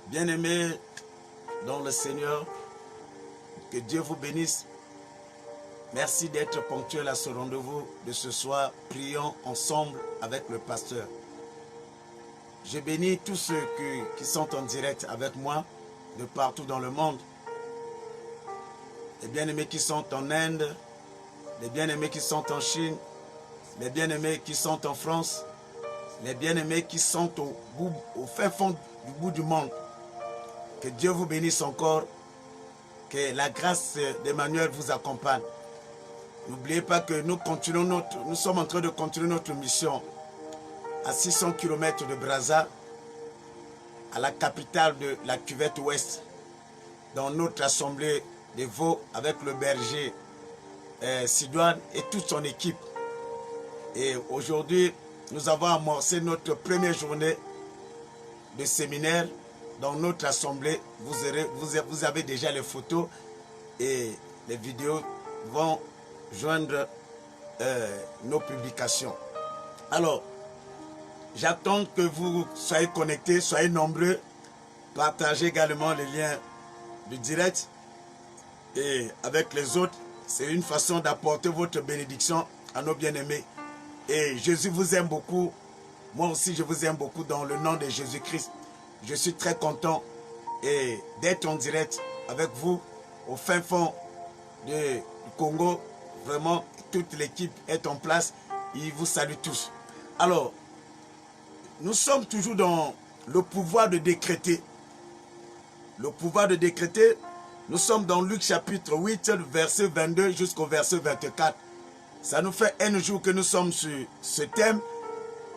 Bien-aimés dans le Seigneur, que Dieu vous bénisse. Merci d'être ponctuel à ce rendez-vous de ce soir. Prions ensemble avec le pasteur. Je bénis tous ceux qui sont en direct avec moi de partout dans le monde. Les bien-aimés qui sont en Inde, les bien-aimés qui sont en Chine, les bien-aimés qui sont en France, les bien-aimés qui sont au fin fond du bout du monde. Que Dieu vous bénisse encore, que la grâce d'Emmanuel vous accompagne. N'oubliez pas que nous sommes en train de continuer notre mission à 600 km de Brazza, à la capitale de la cuvette ouest, dans notre assemblée des veaux avec le berger Sidoine et toute son équipe. Et aujourd'hui, nous avons amorcé notre première journée de séminaire dans notre assemblée. Vous avez déjà les photos et les vidéos vont joindre nos publications. Alors, j'attends que vous soyez connectés, soyez nombreux. Partagez également les liens du direct et avec les autres. C'est une façon d'apporter votre bénédiction à nos bien-aimés. Et Jésus vous aime beaucoup. Moi aussi, je vous aime beaucoup dans le nom de Jésus-Christ. Je suis très content d'être en direct avec vous au fin fond du Congo. Vraiment, toute l'équipe est en place. Ils vous saluent tous. Alors, nous sommes toujours dans le pouvoir de décréter. Le pouvoir de décréter, nous sommes dans Luc chapitre 8, verset 22 jusqu'au verset 24. Ça nous fait un jour que nous sommes sur ce thème.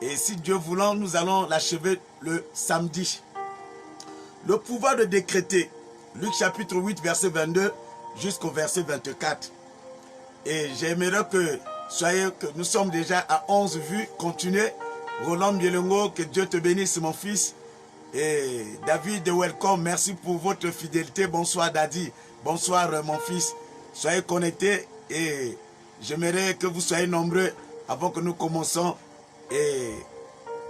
Et si Dieu voulant, nous allons l'achever le samedi. Le pouvoir de décréter. Luc chapitre 8, verset 22 jusqu'au verset 24. Et j'aimerais que nous sommes déjà à 11 vues. Continuez. Roland Bielongo, que Dieu te bénisse mon fils. Et David, welcome. Merci pour votre fidélité. Bonsoir Daddy. Bonsoir mon fils. Soyez connectés et j'aimerais que vous soyez nombreux avant que nous commençons et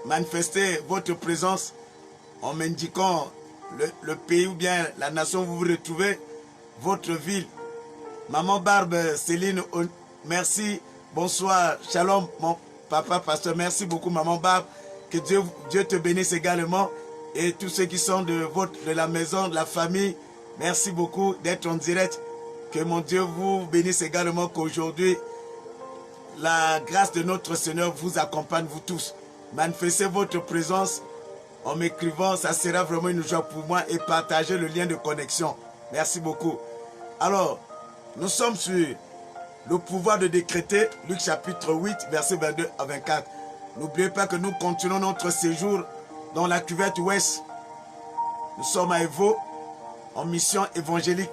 manifester votre présence en m'indiquant le pays ou bien la nation où vous vous retrouvez, votre ville. Maman Barbe, Céline, merci. Bonsoir, shalom, mon papa pasteur. Merci beaucoup, Maman Barbe. Que Dieu te bénisse également. Et tous ceux qui sont de la maison, de la famille, merci beaucoup d'être en direct. Que mon Dieu vous bénisse également, qu'aujourd'hui, la grâce de notre Seigneur vous accompagne, vous tous. Manifestez votre présence en m'écrivant, ça sera vraiment une joie pour moi et partagez le lien de connexion. Merci beaucoup. Alors, nous sommes sur le pouvoir de décréter, Luc chapitre 8, verset 22 à 24. N'oubliez pas que nous continuons notre séjour dans la cuvette ouest. Nous sommes à Evo, en mission évangélique.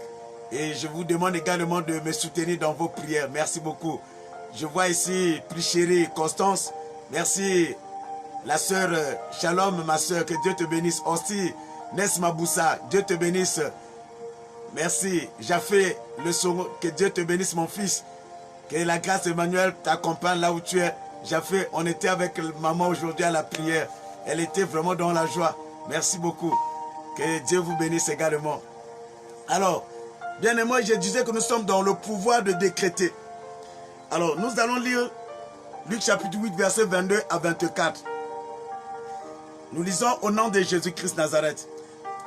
Et je vous demande également de me soutenir dans vos prières. Merci beaucoup. Je vois ici, plus chérie Constance. Merci. La sœur Shalom, ma sœur, que Dieu te bénisse. Aussi, Nesma Boussa, Dieu te bénisse. Merci. Jafé le Songo, que Dieu te bénisse, mon fils. Que la grâce d'Emmanuel t'accompagne là où tu es. Jafé, on était avec maman aujourd'hui à la prière. Elle était vraiment dans la joie. Merci beaucoup. Que Dieu vous bénisse également. Alors, bien aimé, je disais que nous sommes dans le pouvoir de décréter. Alors, nous allons lire Luc chapitre 8, verset 22 à 24. Nous lisons au nom de Jésus-Christ Nazareth.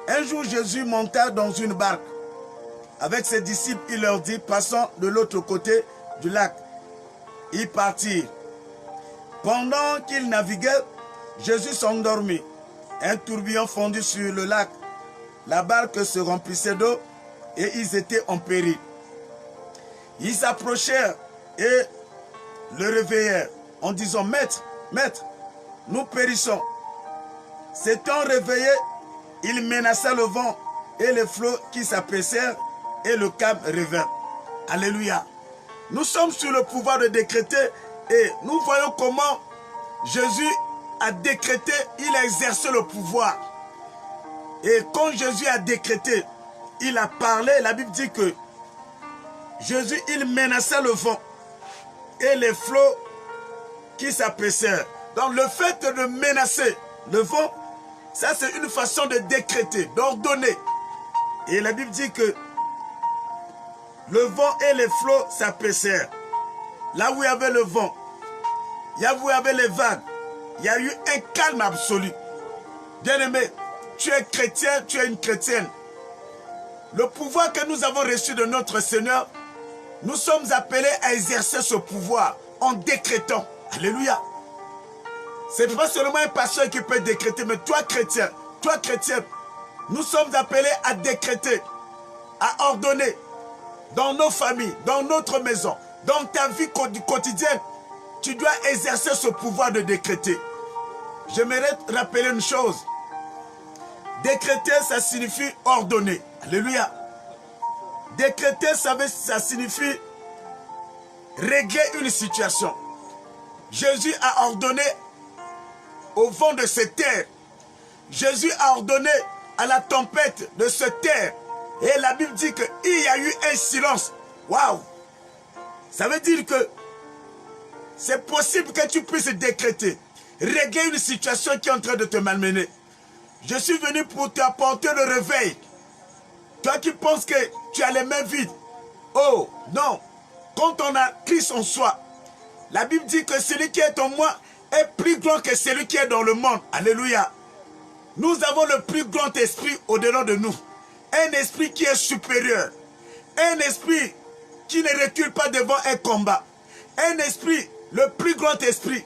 Un jour, Jésus monta dans une barque. Avec ses disciples, il leur dit, passons de l'autre côté du lac. Ils partirent. Pendant qu'ils naviguaient, Jésus s'endormit. Un tourbillon fondit sur le lac. La barque se remplissait d'eau et ils étaient en péril. Ils s'approchèrent et le réveillèrent en disant, Maître, Maître, nous périssons. S'étant réveillé, il menaça le vent et les flots qui s'apaisèrent et le calme revint. Alléluia. Nous sommes sur le pouvoir de décréter et nous voyons comment Jésus a décrété, il a exercé le pouvoir. Et quand Jésus a décrété, il a parlé, la Bible dit que Jésus, il menaçait le vent et les flots qui s'apaisèrent. Donc le fait de menacer le vent Ça, c'est une façon de décréter, d'ordonner. Et la Bible dit que le vent et les flots s'apaisèrent. Là où il y avait le vent, là où il y avait les vagues, il y a eu un calme absolu. Bien-aimé, tu es chrétien, tu es une chrétienne. Le pouvoir que nous avons reçu de notre Seigneur, nous sommes appelés à exercer ce pouvoir en décrétant. Alléluia. Ce n'est pas seulement un pasteur qui peut décréter, mais toi chrétien, nous sommes appelés à décréter, à ordonner dans nos familles, dans notre maison, dans ta vie quotidienne. Tu dois exercer ce pouvoir de décréter. J'aimerais te rappeler une chose. Décréter, ça signifie ordonner. Alléluia. Décréter, ça signifie régler une situation. Jésus a ordonné au vent de se taire. Jésus a ordonné à la tempête de se taire. Et la Bible dit qu'il y a eu un silence. Waouh! Ça veut dire que c'est possible que tu puisses décréter, régler une situation qui est en train de te malmener. Je suis venu pour t'apporter le réveil. Toi qui penses que tu as les mains vides. Oh, non. Quand on a Christ en soi, la Bible dit que celui qui est en moi est plus grand que celui qui est dans le monde. Alléluia. Nous avons le plus grand esprit au-delà de nous. Un esprit qui est supérieur. Un esprit qui ne recule pas devant un combat. Un esprit, le plus grand esprit.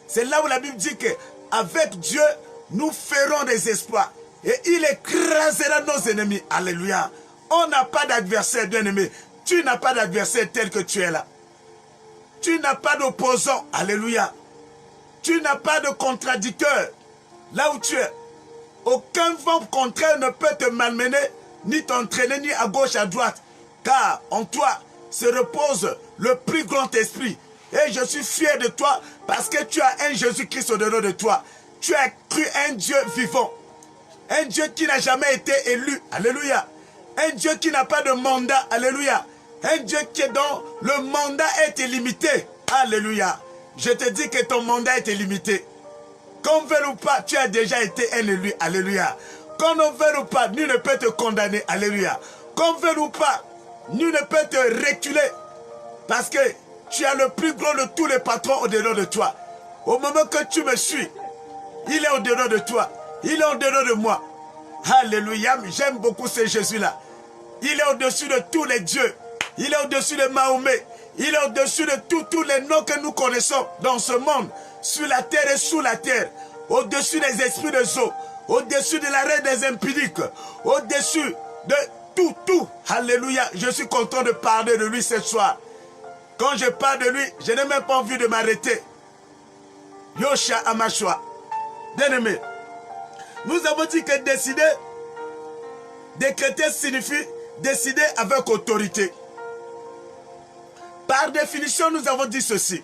C'est là où la Bible dit qu'avec Dieu, nous ferons des exploits. Et il écrasera nos ennemis. Alléluia. On n'a pas d'adversaire, bien-aimé. Tu n'as pas d'adversaire tel que tu es là. Tu n'as pas d'opposant. Alléluia. Tu n'as pas de contradicteur. Là où tu es. Aucun vent contraire ne peut te malmener, ni t'entraîner, ni à gauche, à droite. Car en toi se repose le plus grand esprit. Et je suis fier de toi parce que tu as un Jésus-Christ au-dedans de toi. Tu as cru un Dieu vivant. Un Dieu qui n'a jamais été élu. Alléluia. Un Dieu qui n'a pas de mandat. Alléluia. Un Dieu qui est dont le mandat est illimité. Alléluia. Je te dis que ton mandat est illimité. Qu'on veuille ou pas, tu as déjà été un élu. Alléluia. Qu'on ne veuille ou pas, nul ne peut te condamner. Alléluia. Qu'on veuille ou pas, nul ne peut te reculer. Parce que tu as le plus grand de tous les patrons au-dedans de toi. Au moment que tu me suis, il est au-dedans de toi. Il est au-dedans de moi. Alléluia. J'aime beaucoup ce Jésus-là. Il est au-dessus de tous les dieux. Il est au-dessus de Mahomet. Il est au-dessus de tous les noms que nous connaissons dans ce monde. Sur la terre et sous la terre. Au-dessus des esprits de eau. Au-dessus de l'arrêt des impudiques. Au-dessus de tout. Alléluia. Je suis content de parler de lui ce soir. Quand je parle de lui, je n'ai même pas envie de m'arrêter. Yosha Amashua. Bien-aimé. Nous avons dit que décider, décréter signifie décider avec autorité. Par définition, nous avons dit ceci.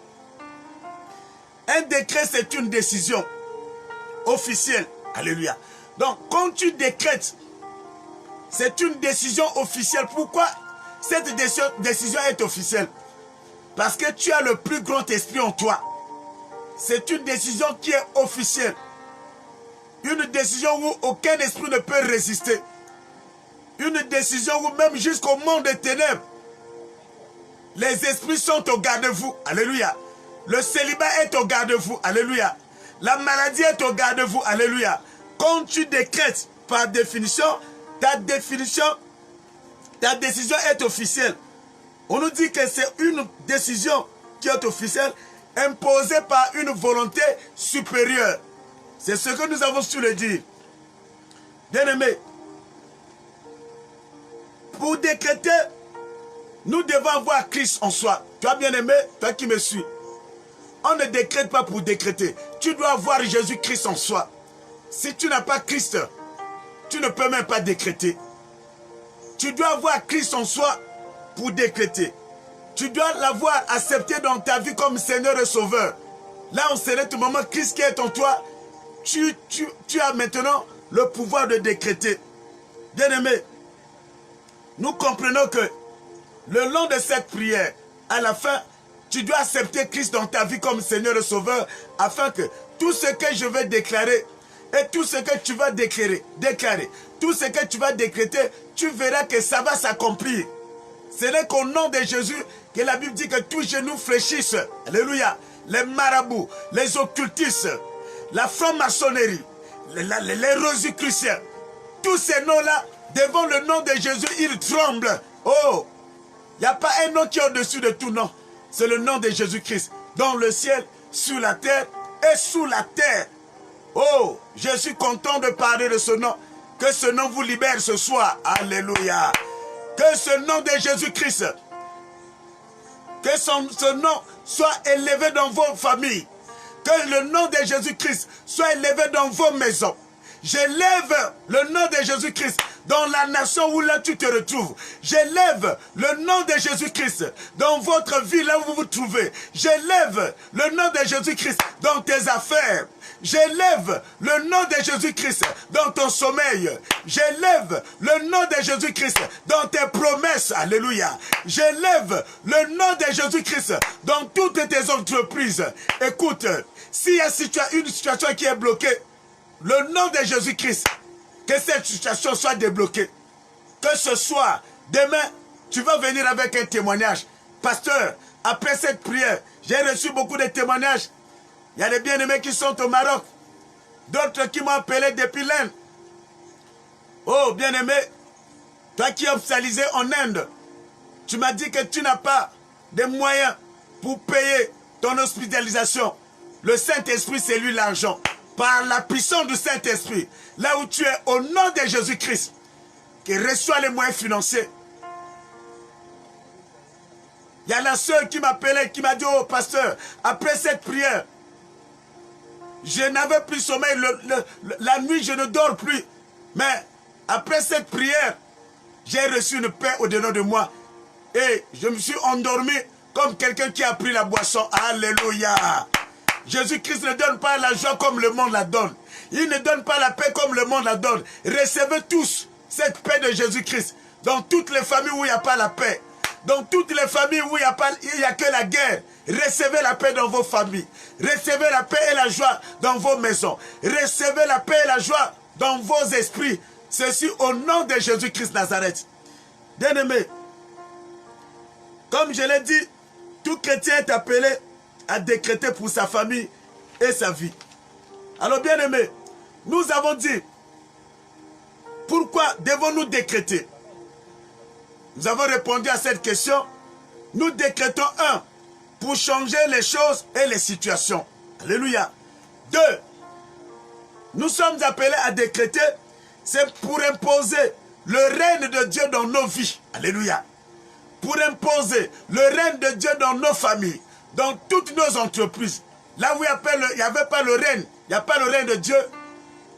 Un décret, c'est une décision officielle. Alléluia. Donc, quand tu décrètes, c'est une décision officielle. Pourquoi cette décision est officielle? Parce que tu as le plus grand esprit en toi. C'est une décision qui est officielle. Une décision où aucun esprit ne peut résister. Une décision où même jusqu'au monde des ténèbres, les esprits sont au garde-vous. Alléluia. Le célibat est au garde-vous. Alléluia. La maladie est au garde-vous. Alléluia. Quand tu décrètes par définition, ta décision est officielle. On nous dit que c'est une décision qui est officielle, imposée par une volonté supérieure. C'est ce que nous avons su le dire. Bien-aimé, pour décréter, nous devons avoir Christ en soi. Toi, bien-aimé, toi qui me suis, on ne décrète pas pour décréter. Tu dois avoir Jésus-Christ en soi. Si tu n'as pas Christ, tu ne peux même pas décréter. Tu dois avoir Christ en soi pour décréter. Tu dois l'avoir accepté dans ta vie comme Seigneur et Sauveur. Là, on sait tout moment, Christ qui est en toi, tu as maintenant le pouvoir de décréter. Bien-aimé, nous comprenons que le long de cette prière, à la fin, tu dois accepter Christ dans ta vie comme Seigneur et Sauveur, afin que tout ce que je vais déclarer, Et tout ce que tu vas déclarer, tout ce que tu vas décréter, tu verras que ça va s'accomplir. Ce n'est qu'au nom de Jésus que la Bible dit que tous genoux fléchissent. Alléluia. Les marabouts, les occultistes, la franc-maçonnerie, les rosicruciens, tous ces noms-là, devant le nom de Jésus, ils tremblent. Oh, il n'y a pas un nom qui est au-dessus de tout nom. C'est le nom de Jésus-Christ. Dans le ciel, sur la terre et sous la terre. Oh, je suis content de parler de ce nom. Que ce nom vous libère ce soir. Alléluia. Que ce nom de Jésus-Christ, que ce nom soit élevé dans vos familles. Que le nom de Jésus-Christ soit élevé dans vos maisons. J'élève le nom de Jésus-Christ dans la nation où là tu te retrouves. J'élève le nom de Jésus-Christ dans votre vie là où vous vous trouvez. J'élève le nom de Jésus-Christ dans tes affaires. J'élève le nom de Jésus-Christ dans ton sommeil. J'élève le nom de Jésus-Christ dans tes promesses. Alléluia. J'élève le nom de Jésus-Christ dans toutes tes entreprises. Écoute, s'il y a une situation qui est bloquée, le nom de Jésus-Christ, que cette situation soit débloquée. Que ce soir, demain, tu vas venir avec un témoignage. Pasteur, après cette prière, j'ai reçu beaucoup de témoignages. Il y a des bien-aimés qui sont au Maroc. D'autres qui m'ont appelé depuis l'Inde. Oh, bien-aimé, toi qui es hospitalisé en Inde, tu m'as dit que tu n'as pas de moyens pour payer ton hospitalisation. Le Saint-Esprit, c'est lui l'argent. Par la puissance du Saint-Esprit, là où tu es, au nom de Jésus-Christ, qui reçoit les moyens financiers. Il y a la sœur qui m'appelait, qui m'a dit, oh pasteur, après cette prière, je n'avais plus sommeil, la nuit je ne dors plus. Mais après cette prière, j'ai reçu une paix au-dedans de moi. Et je me suis endormi comme quelqu'un qui a pris la boisson. Alléluia. Jésus-Christ ne donne pas la joie comme le monde la donne. Il ne donne pas la paix comme le monde la donne. Recevez tous cette paix de Jésus-Christ. Dans toutes les familles où il n'y a pas la paix. Dans toutes les familles où il n'y a que la guerre. Recevez la paix dans vos familles. Recevez la paix et la joie dans vos maisons. Recevez la paix et la joie dans vos esprits. Ceci au nom de Jésus-Christ Nazareth. Bien-aimés, comme je l'ai dit, tout chrétien est appelé à décréter pour sa famille et sa vie. Alors bien aimé, nous avons dit, pourquoi devons-nous décréter? Nous avons répondu à cette question. Nous décrétons pour changer les choses et les situations. Alléluia. 2, nous sommes appelés à décréter, c'est pour imposer le règne de Dieu dans nos vies. Alléluia. Pour imposer le règne de Dieu dans nos familles, dans toutes nos entreprises. Là où il n'y avait pas le règne, il n'y a pas le règne de Dieu,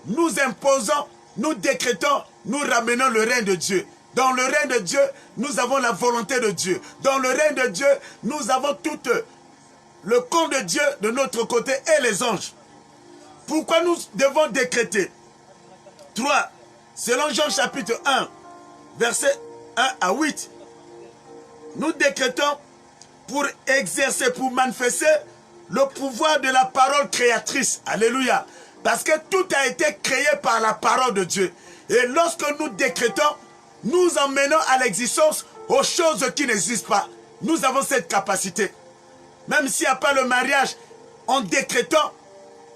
nous imposons, nous décrétons, nous ramenons le règne de Dieu. Dans le règne de Dieu, nous avons la volonté de Dieu. Dans le règne de Dieu, nous avons tout le compte de Dieu de notre côté et les anges. Pourquoi nous devons décréter? 3. Selon Jean chapitre 1, versets 1 à 8, nous décrétons pour exercer, pour manifester le pouvoir de la parole créatrice. Alléluia. Parce que tout a été créé par la parole de Dieu. Et lorsque nous décrétons, nous emmenons à l'existence aux choses qui n'existent pas. Nous avons cette capacité. Même s'il n'y a pas le mariage, en décrétant,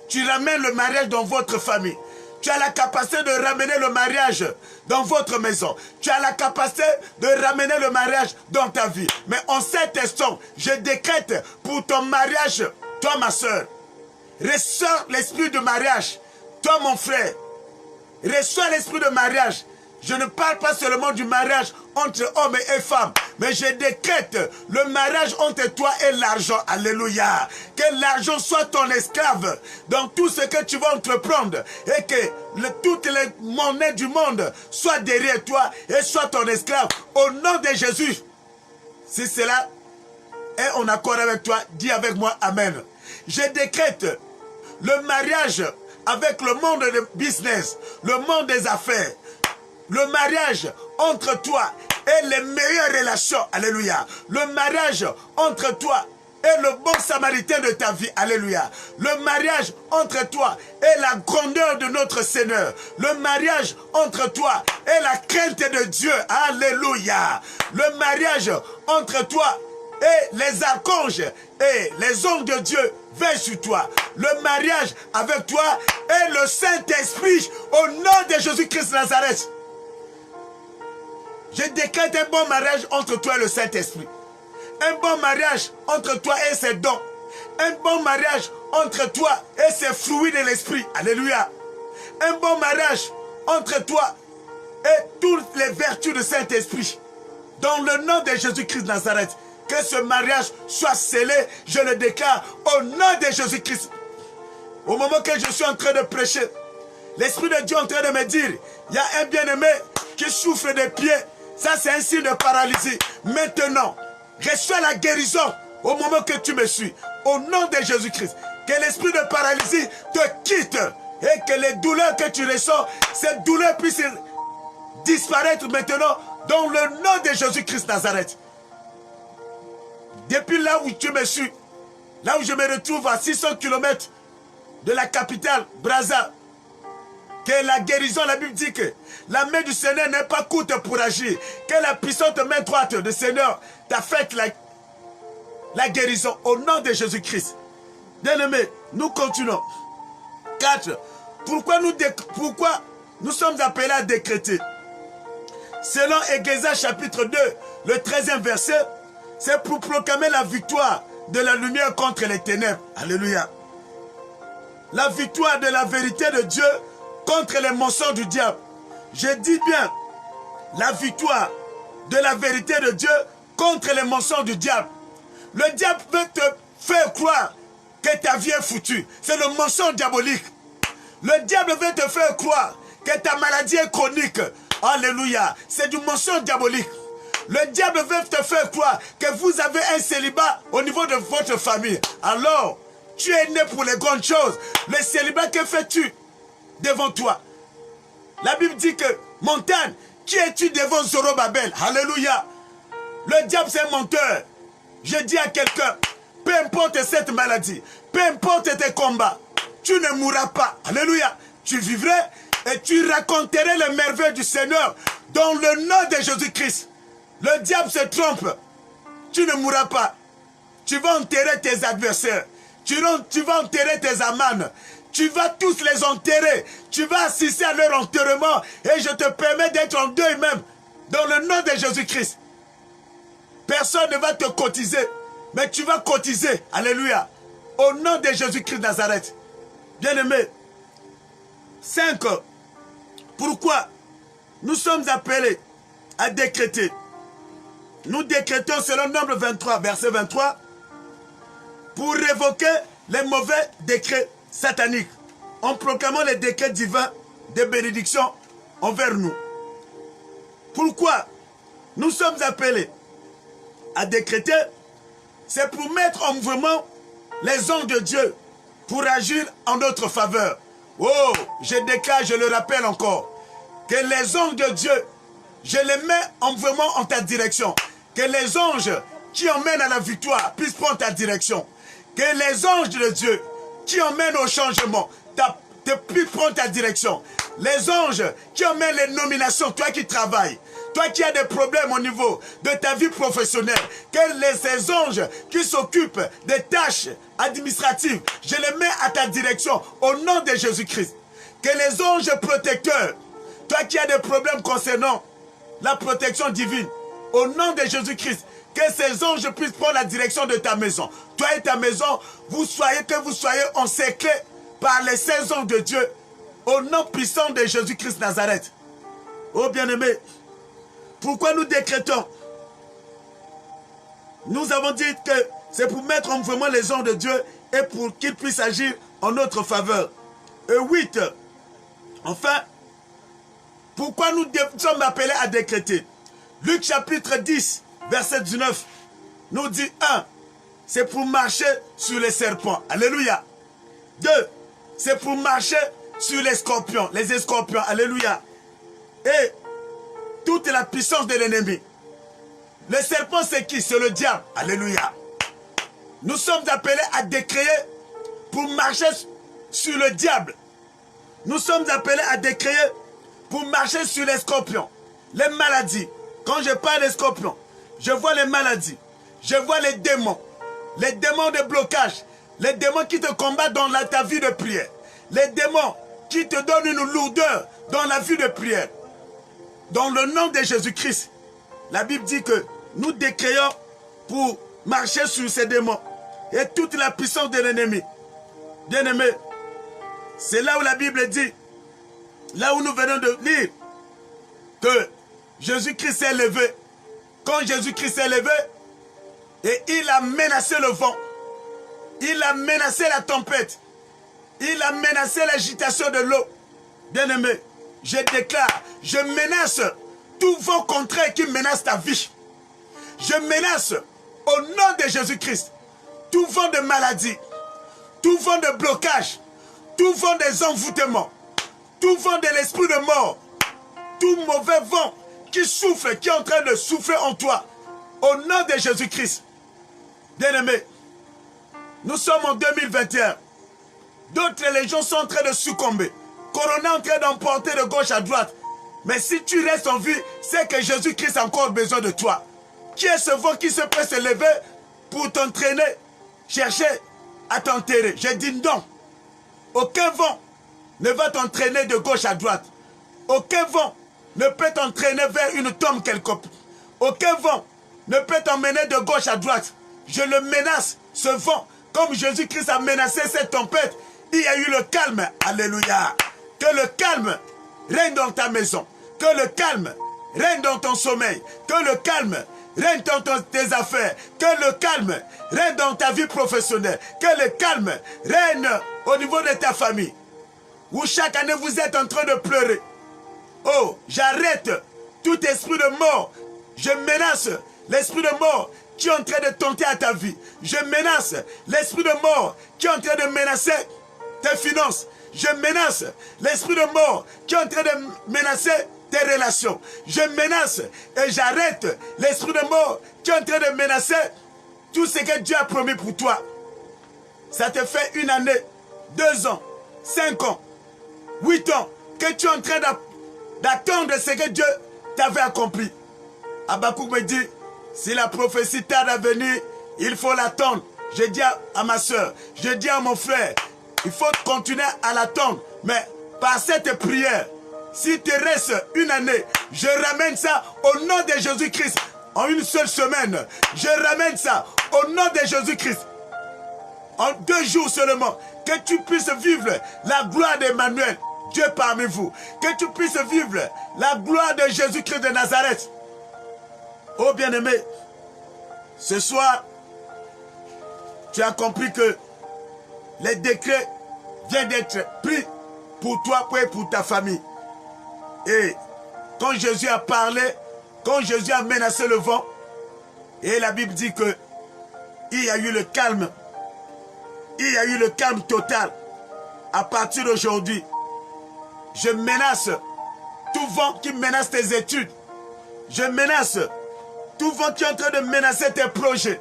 tu ramènes le mariage dans votre famille. Tu as la capacité de ramener le mariage dans votre maison. Tu as la capacité de ramener le mariage dans ta vie. Mais en cet instant, je décrète pour ton mariage, toi ma soeur, reçois l'esprit de mariage. Toi mon frère, reçois l'esprit de mariage. Je ne parle pas seulement du mariage entre hommes et femmes, mais je décrète le mariage entre toi et l'argent. Alléluia. Que l'argent soit ton esclave dans tout ce que tu vas entreprendre et que toutes les monnaies du monde soient derrière toi et soient ton esclave. Au nom de Jésus, si cela est en accord avec toi, dis avec moi Amen. Je décrète le mariage avec le monde du business, le monde des affaires. Le mariage entre toi et les meilleures relations. Alléluia. Le mariage entre toi est le bon samaritain de ta vie. Alléluia. Le mariage entre toi et la grandeur de notre Seigneur. Le mariage entre toi et la crainte de Dieu. Alléluia. Le mariage entre toi et les archanges et les anges de Dieu veillent sur toi. Le mariage avec toi et le Saint-Esprit au nom de Jésus-Christ de Nazareth. Je décrète un bon mariage entre toi et le Saint-Esprit. Un bon mariage entre toi et ses dons. Un bon mariage entre toi et ses fruits de l'esprit. Alléluia. Un bon mariage entre toi et toutes les vertus du Saint-Esprit. Dans le nom de Jésus-Christ de Nazareth. Que ce mariage soit scellé, je le déclare au nom de Jésus-Christ. Au moment que je suis en train de prêcher, l'Esprit de Dieu est en train de me dire, il y a un bien-aimé qui souffre des pieds. Ça, c'est un signe de paralysie. Maintenant, reçois la guérison au moment que tu me suis. Au nom de Jésus-Christ. Que l'esprit de paralysie te quitte et que les douleurs que tu ressens, ces douleurs puissent disparaître maintenant dans le nom de Jésus-Christ Nazareth. Depuis là où tu me suis, là où je me retrouve à 600 km de la capitale, Brazza, que la guérison, la Bible dit que la main du Seigneur n'est pas courte pour agir, que la puissante main droite du Seigneur t'a fait la guérison au nom de Jésus-Christ. Bien-aimés, nous continuons. 4. Pourquoi nous sommes appelés à décréter? Selon Ézéchiel chapitre 2, le 13e verset, c'est pour proclamer la victoire de la lumière contre les ténèbres. Alléluia. La victoire de la vérité de Dieu contre les mensonges du diable. Je dis bien, la victoire de la vérité de Dieu contre les mensonges du diable. Le diable veut te faire croire que ta vie est foutue. C'est le mensonge diabolique. Le diable veut te faire croire que ta maladie est chronique. Alléluia. C'est du mensonge diabolique. Le diable veut te faire croire que vous avez un célibat au niveau de votre famille. Alors, tu es né pour les grandes choses. Le célibat, que fais-tu devant toi? La Bible dit que, montagne, qui es-tu devant Zorobabel? Alléluia. Le diable, c'est un menteur. Je dis à quelqu'un, peu importe cette maladie, peu importe tes combats, tu ne mourras pas. Alléluia. Tu vivrais et tu raconterais les merveilles du Seigneur dans le nom de Jésus-Christ. Le diable se trompe. Tu ne mourras pas. Tu vas enterrer tes adversaires. Tu vas enterrer tes amanes. Tu vas tous les enterrer. Tu vas assister à leur enterrement. Et je te permets d'être en deuil même. Dans le nom de Jésus-Christ. Personne ne va te cotiser. Mais tu vas cotiser. Alléluia. Au nom de Jésus-Christ de Nazareth. Bien-aimés. 5. Pourquoi nous sommes appelés à décréter? Nous décrétons selon Nombre 23, verset 23, pour révoquer les mauvais décrets sataniques, en proclamant les décrets divins de bénédiction envers nous. Pourquoi nous sommes appelés à décréter? C'est pour mettre en mouvement les anges de Dieu, pour agir en notre faveur. Oh, je déclare, je le rappelle encore, que les anges de Dieu, je les mets en mouvement en ta direction. Que les anges qui emmènent à la victoire puissent prendre ta direction. Que les anges de Dieu qui emmènent au changement puissent prendre ta direction. Les anges qui emmènent les nominations, toi qui travailles, toi qui as des problèmes au niveau de ta vie professionnelle, que ces anges qui s'occupent des tâches administratives, je les mets à ta direction au nom de Jésus-Christ. Que les anges protecteurs, toi qui as des problèmes concernant la protection divine, au nom de Jésus-Christ, que ces anges puissent prendre la direction de ta maison. Toi et ta maison, que vous soyez encerclés par les 16 anges de Dieu, au nom puissant de Jésus-Christ Nazareth. Oh bien-aimés, pourquoi nous décrétons? Nous avons dit que c'est pour mettre en mouvement les anges de Dieu et pour qu'ils puissent agir en notre faveur. Et 8. Enfin, pourquoi nous sommes appelés à décréter? Luc chapitre 10, verset 19, nous dit 1. C'est pour marcher sur les serpents. Alléluia. 2. C'est pour marcher sur les scorpions. Les escorpions. Alléluia. Et toute la puissance de l'ennemi. Le serpent, c'est qui? C'est le diable. Alléluia. Nous sommes appelés à décréer pour marcher sur le diable. Nous sommes appelés à décréer pour marcher sur les scorpions, les maladies. Quand je parle des scorpions, je vois les maladies, je vois les démons de blocage, les démons qui te combattent dans ta vie de prière, les démons qui te donnent une lourdeur dans la vie de prière. Dans le nom de Jésus-Christ, la Bible dit que nous décréons pour marcher sur ces démons et toute la puissance de l'ennemi. Bien-aimé, c'est là où la Bible dit, là où nous venons de lire, que Jésus-Christ s'est levé. Quand Jésus-Christ s'est levé, et il a menacé le vent, il a menacé la tempête, il a menacé l'agitation de l'eau. Bien-aimé, je déclare, je menace tout vent contraire qui menace ta vie. Je menace au nom de Jésus-Christ tout vent de maladie, tout vent de blocage, tout vent des envoûtements, tout vent de l'esprit de mort, tout mauvais vent qui souffle, qui est en train de souffler en toi, au nom de Jésus-Christ. Bien-aimé, nous sommes en 2021. D'autres légions sont en train de succomber. Corona est en train d'emporter de gauche à droite. Mais si tu restes en vie, c'est que Jésus-Christ a encore besoin de toi. Qui est ce vent qui se peut se lever pour t'entraîner, chercher à t'enterrer? J'ai dit non. Aucun vent ne va t'entraîner de gauche à droite. Aucun vent ne peut t'entraîner vers une tombe quelconque. Aucun vent ne peut t'emmener de gauche à droite. Je le menace, ce vent. Comme Jésus-Christ a menacé cette tempête, il y a eu le calme. Alléluia. Que le calme règne dans ta maison. Que le calme règne dans ton sommeil. Que le calme règne dans tes affaires. Que le calme règne dans ta vie professionnelle. Que le calme règne au niveau de ta famille. Où chaque année vous êtes en train de pleurer. Oh, j'arrête tout esprit de mort. Je menace l'esprit de mort qui est en train de tenter à ta vie. Je menace l'esprit de mort qui est en train de menacer tes finances. Je menace l'esprit de mort qui est en train de menacer tes relations. Je menace et j'arrête l'esprit de mort qui est en train de menacer tout ce que Dieu a promis pour toi. Ça te fait 1 année, 2 ans, 5 ans, 8 ans que tu es en train d'attendre ce que Dieu t'avait accompli. Habakkuk me dit, si la prophétie tarde à venir, il faut l'attendre. Je dis à ma soeur, je dis à mon frère, il faut continuer à l'attendre. Mais par cette prière, si tu restes 1 année, je ramène ça au nom de Jésus-Christ. En 1 seule semaine, je ramène ça au nom de Jésus-Christ. En 2 jours seulement, que tu puisses vivre la gloire d'Emmanuel, Dieu parmi vous. Que tu puisses vivre la gloire de Jésus-Christ de Nazareth. Oh bien-aimé, ce soir, tu as compris que les décrets viennent d'être pris pour toi et pour ta famille. Et quand Jésus a parlé, quand Jésus a menacé le vent, et la Bible dit que il y a eu le calme. Il y a eu le calme total. À partir d'aujourd'hui, je menace tout vent qui menace tes études. Je menace tout vent qui est en train de menacer tes projets.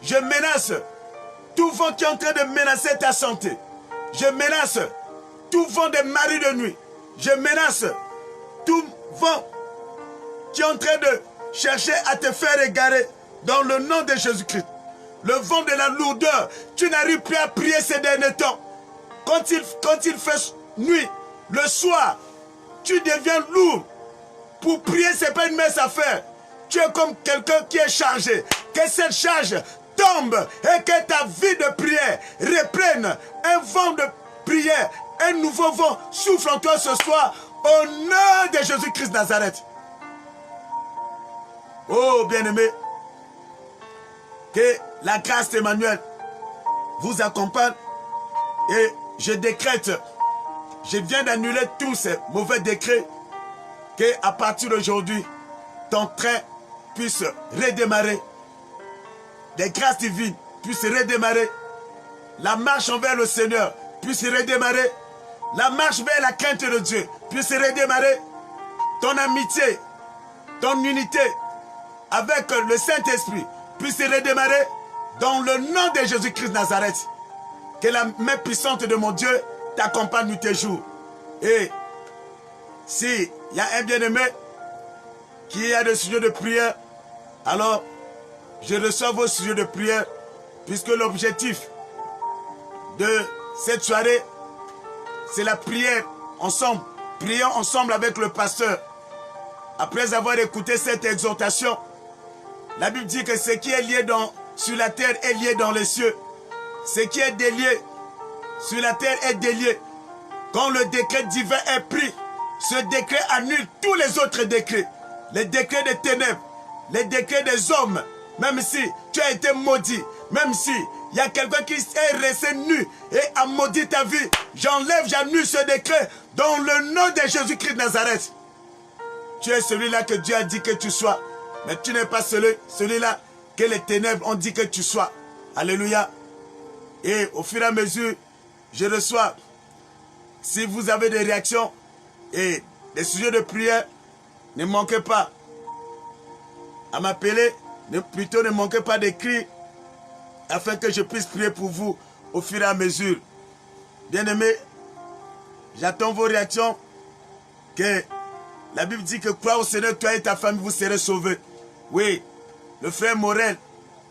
Je menace tout vent qui est en train de menacer ta santé. Je menace tout vent des maris de nuit. Je menace tout vent qui est en train de chercher à te faire égarer dans le nom de Jésus-Christ. Le vent de la lourdeur, tu n'arrives plus à prier ces derniers temps. Quand il fait nuit, le soir, tu deviens lourd. Pour prier, ce n'est pas une mince affaire. Tu es comme quelqu'un qui est chargé. Que cette charge tombe et que ta vie de prière reprenne. Un vent de prière, un nouveau vent souffle en toi ce soir au nom de Jésus-Christ Nazareth. Oh bien-aimé, que la grâce d'Emmanuel vous accompagne et je décrète, je viens d'annuler tous ces mauvais décrets, qu'à partir d'aujourd'hui, ton train puisse redémarrer, des grâces divines puissent redémarrer, la marche envers le Seigneur puisse redémarrer, la marche vers la crainte de Dieu puisse redémarrer, ton amitié, ton unité avec le Saint-Esprit puisse redémarrer, Dans le nom de Jésus-Christ Nazareth, que la main puissante de mon Dieu t'accompagne tous tes jours. Et s'il y a un bien-aimé qui a des sujets de prière, alors je reçois vos sujets de prière, puisque l'objectif de cette soirée, c'est la prière ensemble. Prions ensemble avec le pasteur. Après avoir écouté cette exhortation, la Bible dit que ce qui est lié sur la terre est lié dans les cieux. Ce qui est délié sur la terre est délié. Quand le décret divin est pris, ce décret annule tous les autres décrets. Les décrets des ténèbres, les décrets des hommes. Même si tu as été maudit, même si il y a quelqu'un qui est resté nu et a maudit ta vie, j'enlève, j'annule ce décret dans le nom de Jésus-Christ de Nazareth. Tu es celui-là que Dieu a dit que tu sois, mais tu n'es pas celui-là que les ténèbres ont dit que tu sois. Alléluia. Et au fur et à mesure, je reçois, si vous avez des réactions et des sujets de prière, ne manquez pas à m'appeler, plutôt ne manquez pas d'écrire, afin que je puisse prier pour vous au fur et à mesure. Bien-aimés, j'attends vos réactions, que la Bible dit que crois au Seigneur, toi et ta famille, vous serez sauvés. Oui, le frère Morel,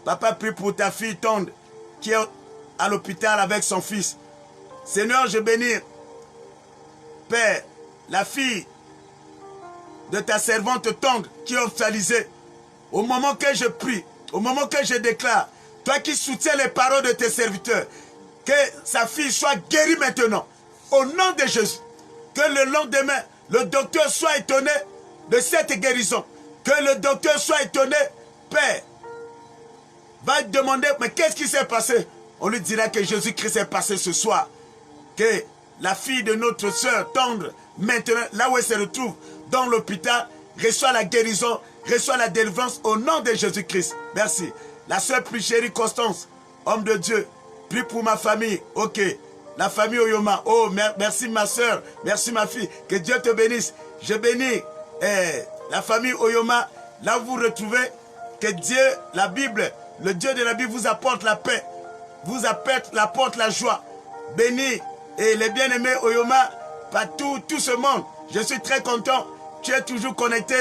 papa prie pour ta fille Tonde, qui est à l'hôpital avec son fils. Seigneur, je bénis, Père, la fille de ta servante Tonde, qui est hospitalisée. Au moment que je prie, au moment que je déclare, toi qui soutiens les paroles de tes serviteurs, que sa fille soit guérie maintenant, au nom de Jésus. Que le lendemain, le docteur soit étonné de cette guérison. Que le docteur soit étonné, Père, va demander, mais qu'est-ce qui s'est passé? On lui dira que Jésus-Christ est passé ce soir. Que la fille de notre sœur Tendre, maintenant, là où elle se retrouve, dans l'hôpital, reçoit la guérison, reçoit la délivrance au nom de Jésus-Christ. Merci. La sœur plus chérie Constance, homme de Dieu, prie pour ma famille. Ok. La famille Oyoma. Oh, merci ma sœur, merci ma fille. Que Dieu te bénisse. Je bénis la famille Oyoma. Là où vous vous retrouvez, que Dieu, la Bible, le Dieu de la Bible vous apporte la paix, vous apporte la joie. Bénis et les bien-aimés Oyoma, par tout ce monde. Je suis très content. Tu es toujours connecté.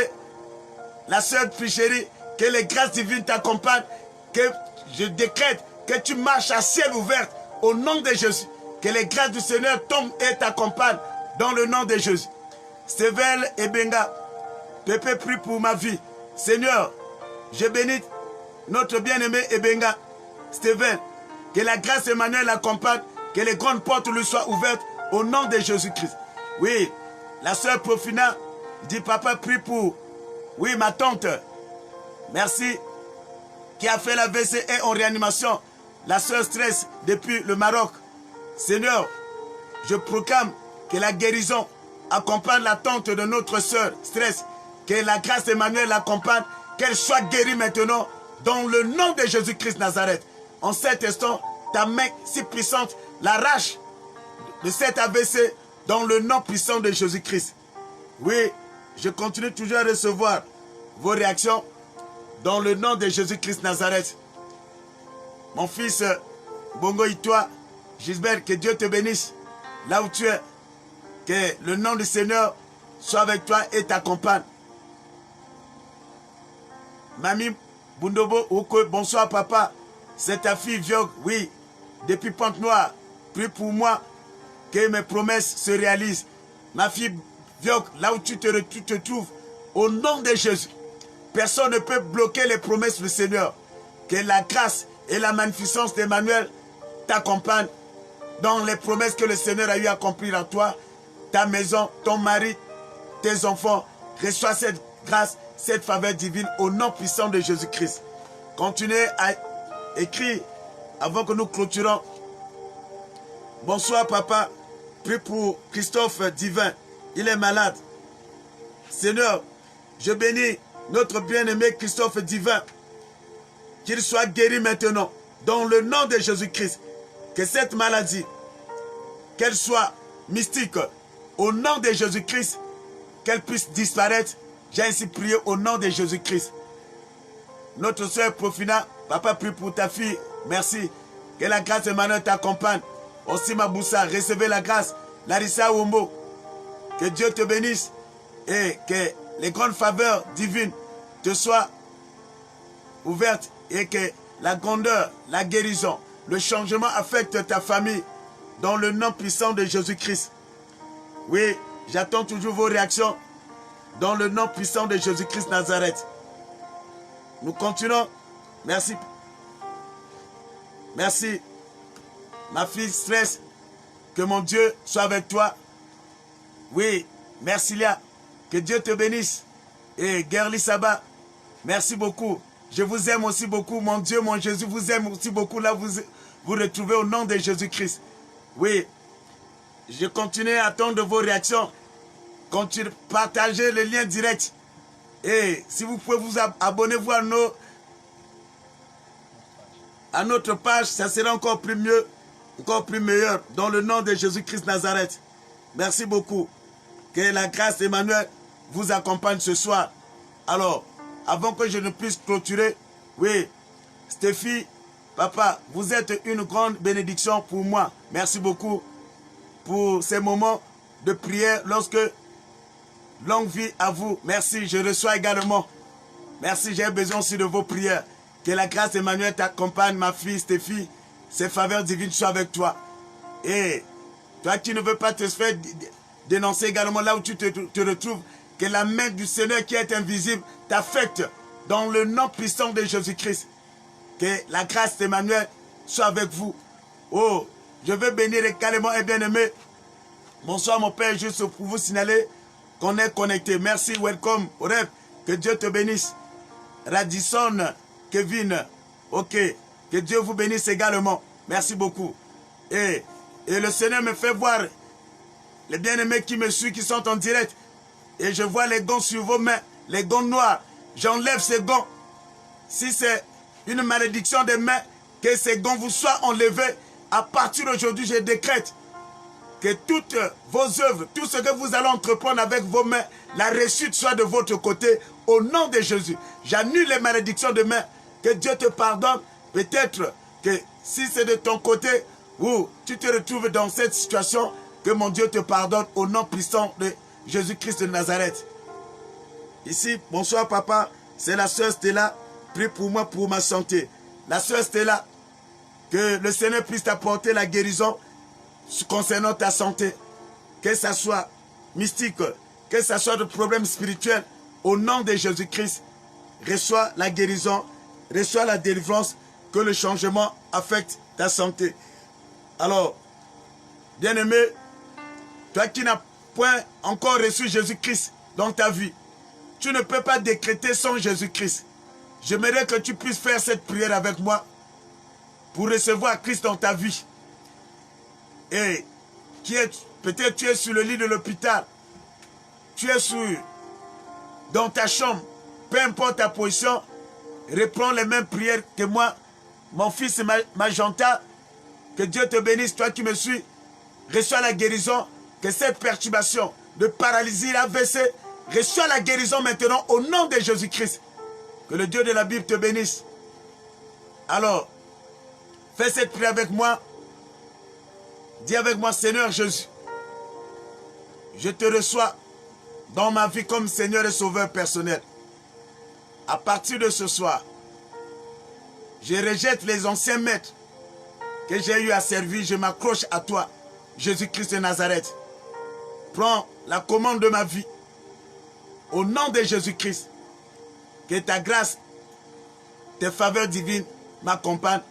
La sœur plus chérie, que les grâces divines t'accompagnent. Que je décrète que tu marches à ciel ouvert au nom de Jésus. Que les grâces du Seigneur tombent et t'accompagnent dans le nom de Jésus. Stevel et Benga, Pépé prie pour ma vie. Seigneur, je bénis notre bien-aimé Ebenga, Steven, que la grâce Emmanuel l'accompagne, que les grandes portes lui soient ouvertes au nom de Jésus-Christ. Oui, la sœur Profina dit, papa prie pour, oui, ma tante, merci, qui a fait la VC et en réanimation, la sœur Stress depuis le Maroc. Seigneur, je proclame que la guérison accompagne la tante de notre sœur Stress, que la grâce d'Emmanuel l'accompagne, qu'elle soit guérie maintenant dans le nom de Jésus-Christ Nazareth. En cet instant, ta main si puissante l'arrache de cet AVC dans le nom puissant de Jésus-Christ. Oui, je continue toujours à recevoir vos réactions dans le nom de Jésus-Christ Nazareth. Mon fils Bongo Itoa, Gisbert, que Dieu te bénisse là où tu es. Que le nom du Seigneur soit avec toi et t'accompagne. Mamie Bundobo, bonsoir papa. C'est ta fille Viog, oui, depuis Pointe-Noire. Prie pour moi que mes promesses se réalisent. Ma fille Viog, là où tu te trouves, au nom de Jésus, personne ne peut bloquer les promesses du Seigneur. Que la grâce et la magnificence d'Emmanuel t'accompagnent dans les promesses que le Seigneur a eu à accomplir en toi. Ta maison, ton mari, tes enfants, reçois cette grâce, cette faveur divine au nom puissant de Jésus-Christ. Continuez à écrire avant que nous clôturons. Bonsoir papa, prie pour Christophe Divin, il est malade. Seigneur, je bénis notre bien-aimé Christophe Divin, qu'il soit guéri maintenant, dans le nom de Jésus-Christ. Que cette maladie, qu'elle soit mystique, au nom de Jésus-Christ, qu'elle puisse disparaître. J'ai ainsi prié au nom de Jésus-Christ. Notre soeur Profina, papa prie pour ta fille Merci. Que la grâce Emmanuel t'accompagne. Aussi Maboussa, recevez la grâce. Larissa Wombo, que Dieu te bénisse et que les grandes faveurs divines te soient ouvertes et que la grandeur, la guérison, le changement affecte ta famille dans le nom puissant de Jésus-Christ. Oui, j'attends toujours vos réactions dans le nom puissant de Jésus-Christ Nazareth. Nous continuons. Merci. Merci. Ma fille Stress, que mon Dieu soit avec toi. Oui, merci Léa. Que Dieu te bénisse. Et Gerli Saba, merci beaucoup. Je vous aime aussi beaucoup. Mon Dieu, mon Jésus vous aime aussi beaucoup. Là, vous retrouvez au nom de Jésus-Christ. Oui, je continue à attendre vos réactions. Continuez, partagez les liens directs. Et si vous pouvez vous abonnez-vous à notre page, ça sera encore plus mieux, encore plus meilleur. Dans le nom de Jésus-Christ Nazareth. Merci beaucoup. Que la grâce d'Emmanuel vous accompagne ce soir. Alors, avant que je ne puisse clôturer, oui, Stéphie, papa, vous êtes une grande bénédiction pour moi. Merci beaucoup pour ces moments de prière lorsque longue vie à vous. Merci, je reçois également. Merci, j'ai besoin aussi de vos prières. Que la grâce d'Emmanuel t'accompagne, ma fille Stéphie. Ces faveurs divines soient avec toi. Et toi qui ne veux pas te faire dénoncer également là où tu te retrouves, que la main du Seigneur qui est invisible t'affecte dans le nom puissant de Jésus-Christ. Que la grâce d'Emmanuel soit avec vous. Oh, je veux bénir également et bien-aimé. Bonsoir mon Père, juste pour vous signaler qu'on est connecté. Merci, welcome au rêve. Que Dieu te bénisse. Radisson, Kevin, ok. Que Dieu vous bénisse également. Merci beaucoup. Et le Seigneur me fait voir les bien-aimés qui me suivent, qui sont en direct. Et je vois les gants sur vos mains, les gants noirs. J'enlève ces gants. Si c'est une malédiction des mains, que ces gants vous soient enlevés. À partir d'aujourd'hui, je décrète que toutes vos œuvres, tout ce que vous allez entreprendre avec vos mains, la réussite soit de votre côté. Au nom de Jésus, j'annule les malédictions de mains. Que Dieu te pardonne. Peut-être que si c'est de ton côté où tu te retrouves dans cette situation, que mon Dieu te pardonne au nom puissant de Jésus-Christ de Nazareth. Ici, bonsoir papa, c'est la sœur Stella. Prie pour moi, pour ma santé. La sœur Stella, que le Seigneur puisse t'apporter la guérison concernant ta santé. Que ça soit mystique, que ça soit de problèmes spirituels. Au nom de Jésus-Christ, reçois la guérison, reçois la délivrance, que le changement affecte ta santé. Alors, bien-aimé, toi qui n'as point encore reçu Jésus-Christ dans ta vie, tu ne peux pas décréter sans Jésus-Christ. J'aimerais que tu puisses faire cette prière avec moi pour recevoir Christ dans ta vie. Et peut-être tu es sur le lit de l'hôpital, tu es dans ta chambre, peu importe ta position, reprends les mêmes prières que moi, mon fils Magenta. Que Dieu te bénisse, toi qui me suis. Reçois la guérison, que cette perturbation de paralysie, l'AVC, reçois la guérison maintenant au nom de Jésus-Christ. Que le Dieu de la Bible te bénisse. Alors, fais cette prière avec moi. Dis avec moi, Seigneur Jésus, je te reçois dans ma vie comme Seigneur et Sauveur personnel. À partir de ce soir, je rejette les anciens maîtres que j'ai eu à servir. Je m'accroche à toi, Jésus-Christ de Nazareth. Prends la commande de ma vie. Au nom de Jésus-Christ, que ta grâce, tes faveurs divines m'accompagnent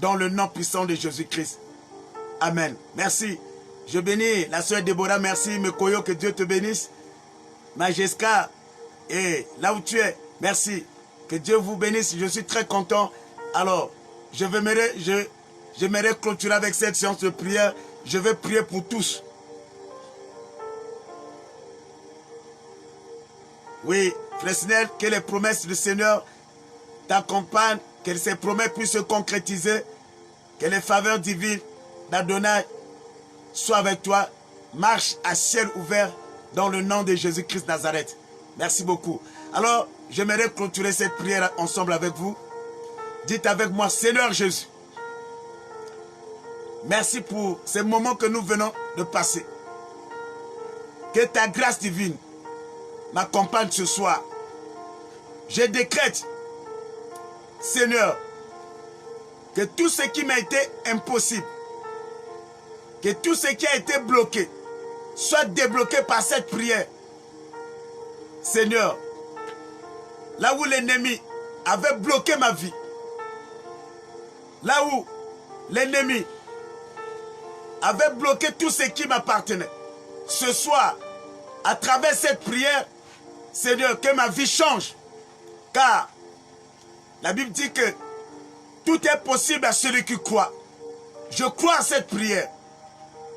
dans le nom puissant de Jésus-Christ. Amen. Merci. Je bénis la sœur Déborah. Merci, Mekoyo, que Dieu te bénisse. Majeska, et là où tu es, merci. Que Dieu vous bénisse. Je suis très content. Alors, j'aimerais clôturer avec cette séance de prière. Je vais prier pour tous. Oui, Fresnel, que les promesses du Seigneur t'accompagnent, que ces promesses puissent se concrétiser, que les faveurs divines d'Adonai soient avec toi. Marche à ciel ouvert dans le nom de Jésus-Christ Nazareth. Merci beaucoup. Alors, j'aimerais clôturer cette prière ensemble avec vous. Dites avec moi, Seigneur Jésus, Merci pour ces moments que nous venons de passer. Que ta grâce divine m'accompagne ce soir. Je décrète, Seigneur, que tout ce qui m'a été impossible, que tout ce qui a été bloqué, soit débloqué par cette prière. Seigneur, là où l'ennemi avait bloqué ma vie, là où l'ennemi avait bloqué tout ce qui m'appartenait, ce soir, à travers cette prière, Seigneur, que ma vie change. Car la Bible dit que tout est possible à celui qui croit. Je crois à cette prière.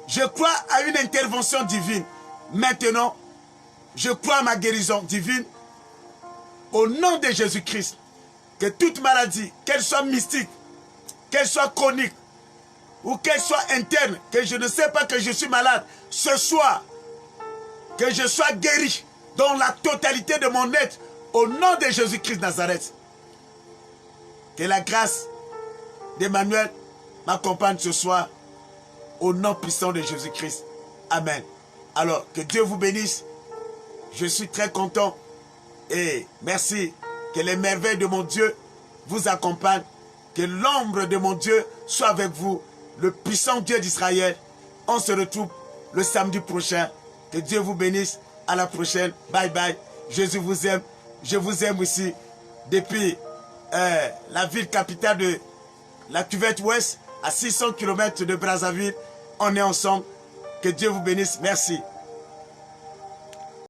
Je crois à une intervention divine. Maintenant, je crois à ma guérison divine. Au nom de Jésus-Christ, que toute maladie, qu'elle soit mystique, qu'elle soit chronique, ou qu'elle soit interne, que je ne sais pas que je suis malade, ce soir, que je sois guéri dans la totalité de mon être, au nom de Jésus-Christ Nazareth. Que la grâce d'Emmanuel m'accompagne ce soir, au nom puissant de Jésus-Christ. Amen. Alors, que Dieu vous bénisse. Je suis très content et merci. Que les merveilles de mon Dieu vous accompagnent. Que l'ombre de mon Dieu soit avec vous. Le puissant Dieu d'Israël. On se retrouve le samedi prochain. Que Dieu vous bénisse. À la prochaine. Bye bye. Jésus vous aime. Je vous aime aussi. Depuis la ville capitale de la Cuvette Ouest, à 600 km de Brazzaville. On est ensemble. Que Dieu vous bénisse. Merci.